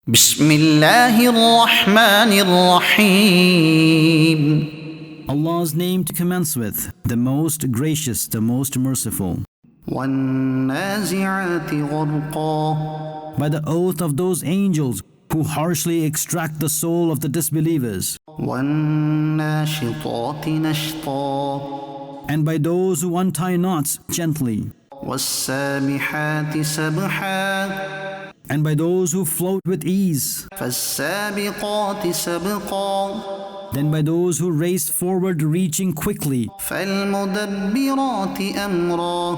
بسم الله الرحمن الرحيم. Allah's name to commence with, the most gracious, the most merciful. والنازعات غرقا. By the oath of those angels who harshly extract the soul of the disbelievers. والناشطات نشطا. And by those who untie knots gently. والسابحات سبحا. And by those who float with ease. فالسابقات سبقا. Then by those who race forward reaching quickly. فالمدبرات أمرا.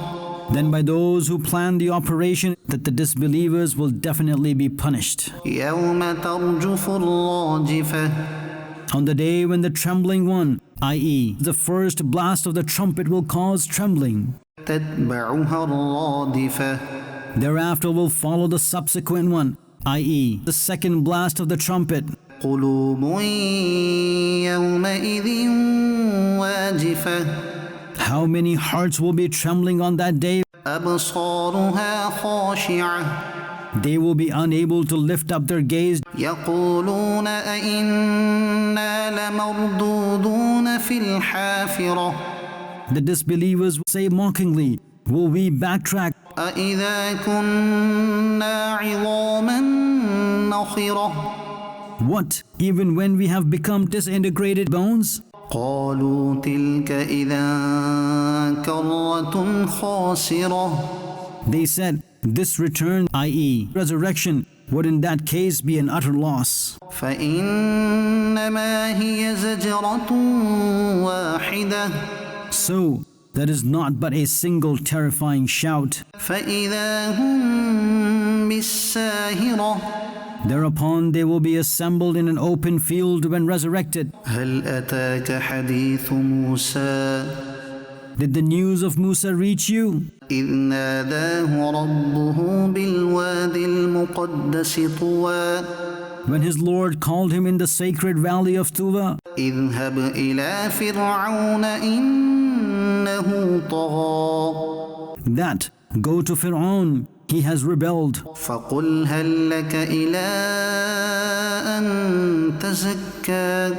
Then by those who plan the operation that the disbelievers will definitely be punished. يوم ترجف الراجفة. On the day when the trembling one, i.e., the first blast of the trumpet will cause trembling. تتبعها الرادفة. Thereafter will follow the subsequent one, i.e., the second blast of the trumpet. قلوب يومئذ واجفة. How many hearts will be trembling on that day? أبصارها خاشعة. They will be unable to lift up their gaze. يقولون أئنا لمردودون في الحافرة. The disbelievers say mockingly, will we backtrack? أئذا كنا عظاما نخرة. What, even when we have become disintegrated bones? قالوا تلك إذا كرة خاسرة. They said, this return, i.e., resurrection, would in that case be an utter loss. فإنما هي زجرة واحدة. So, that is not but a single terrifying shout. فإذا هم بالساهرة. Thereupon they will be assembled in an open field when resurrected. هل أتاك حديث موسى. Did the news of Musa reach you? إذ ناداه ربه بالوادي المقدس طوى. When his Lord called him in the sacred valley of Tuwa, اذهب إلى فرعون إنه طغى. that, go to Fir'aun, he has rebelled. فقل هل لك إلى أن تزكى.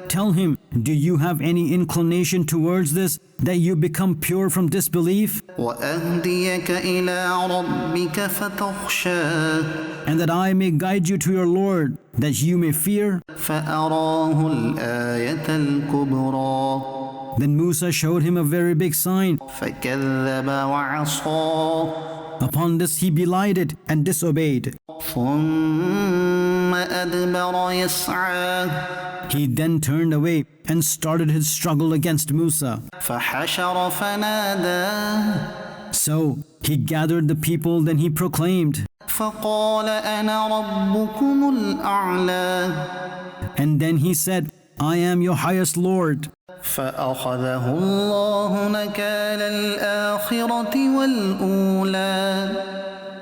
Tell him, do you have any inclination towards this, that you become pure from disbelief, وأهديك إلى ربك فتخشى. and that I may guide you to your Lord, that you may fear? فأراه الآية الكبرى. Then Musa showed him a very big sign. فكذب وعصى. Upon this he belied it and disobeyed. ثم أدبر يسعى. He then turned away and started his struggle against Musa. فحشر فنادى. So he gathered the people, then he proclaimed. فقال أنا ربكم الأعلى. And then he said, I am your highest Lord. فأخذه الله نكال الآخرة والأولى.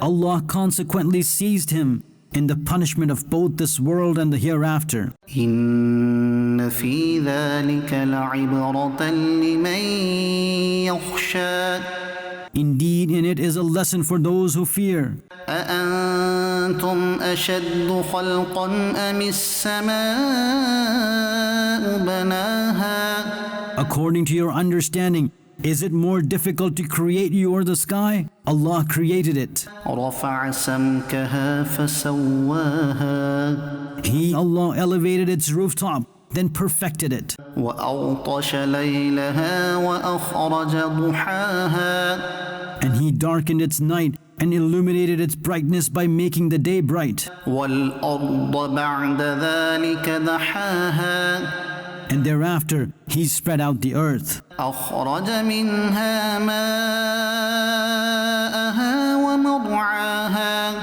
Allah consequently seized him in the punishment of both this world and the hereafter. إن في ذلك لعبرة لمن يخشى. Indeed, in it is a lesson for those who fear. أأنتم أشد خلقا أم السماء بناها. According to your understanding, is it more difficult to create you or the sky? Allah created it. رفع سمكها فسواها. He, Allah, elevated its rooftop, then perfected it. وأغطش ليلها وأخرج ضحاها. And He darkened its night and illuminated its brightness by making the day bright. والأرض بعد ذلك دحاها. And thereafter He spread out the earth. أخرج منها ماءها ومرعاها.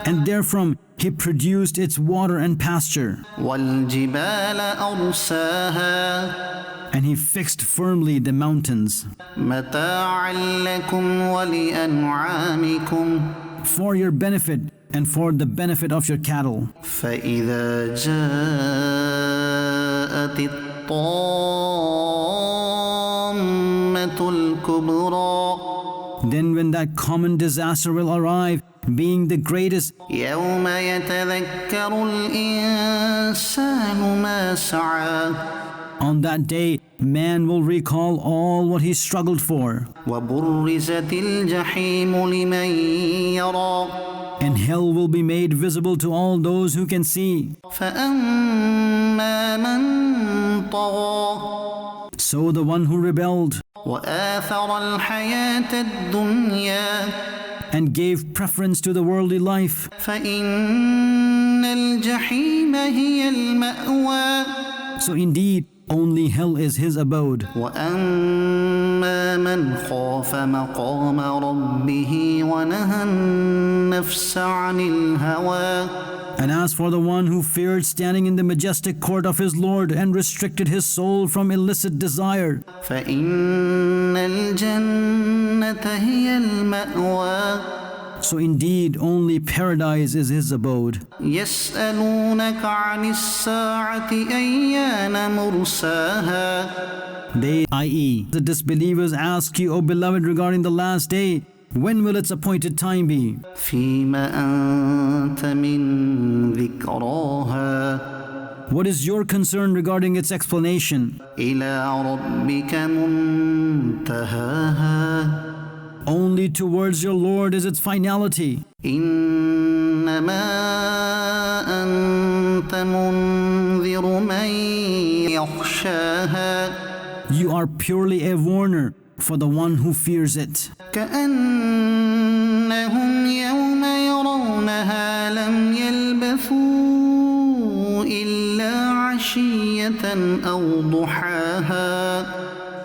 And therefrom He produced its water and pasture. والجبال أرساها. And He fixed firmly the mountains. متاعا لكم ولأنعامكم. For your benefit and for the benefit of your cattle. فإذا جاءت الطامة الكبرى. Then when that common disaster will arrive, being the greatest, يوم يتذكر الإنسان ما سعى on that day, man will recall all what he struggled for, وبرزت الجحيم لمن يرى and hell will be made visible to all those who can see. فأما من طغى So the one who rebelled وآثر الحياة الدنيا and gave preference to the worldly life, فإن الجحيم هي المأوى so indeed only hell is his abode. وأما من خاف مقام ربه ونهى النفس عن الهوى And as for the one who feared standing in the majestic court of his Lord and restricted his soul from illicit desire, فإن الجنة هي المأوى so indeed only paradise is his abode. يسألونك عن الساعة أيان مرساها They, i.e., the disbelievers, ask you, O beloved, regarding the last day, when will its appointed time be? فيما أنت من ذكراها What is your concern regarding its explanation? إلى ربك منتهاها Only towards your Lord is its finality. إنما أنت منذر من يخشاها You are purely a warner for the one who fears it. كأنهم يوم يرونها لم يلبثوا إلا عشية أو ضحاها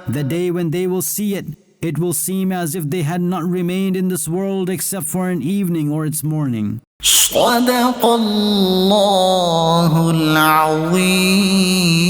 The day when they will see it, it will seem as if they had not remained in this world except for an evening or its morning. صدق الله العظيم